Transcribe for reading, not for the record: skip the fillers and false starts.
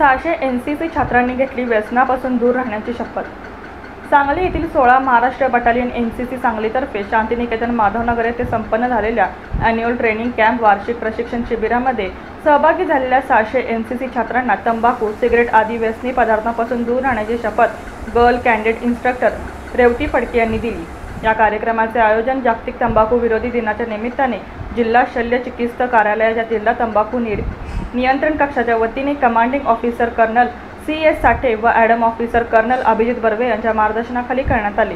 600 NCC छात्रांनी घेतली व्यसनापासून दूर राहण्याची शपथ। सांगली येथील 16 महाराष्ट्र बटालियन NCC सांगलीतर्फे शांतिनिकेतन माधवनगर येथे संपन्न झालेल्या ॲन्युअल ट्रेनिंग कॅम्प वार्षिक प्रशिक्षण शिबिरामध्ये सहभागी झालेल्या 600 NCC छात्रांना तंबाखू, सिगरेट आदी व्यसनी पदार्थांपासून दूर राहण्याची शपथ girl cadet instructor Revati Phadke यांनी दिली। या कार्यक्रमाचे आयोजन जागतिक तंबाखू विरोधी दिनाच्या निमित्ताने जिल्हा शल्य चिकित्सक कार्यालयाच्या जिल्हा तंबाखू नियंत्रण कक्षाच्या वतीने commanding officer colonel CS Sathe व adm officer colonel Abhijit Barve यांच्या मार्गदर्शनाखाली करण्यात आले।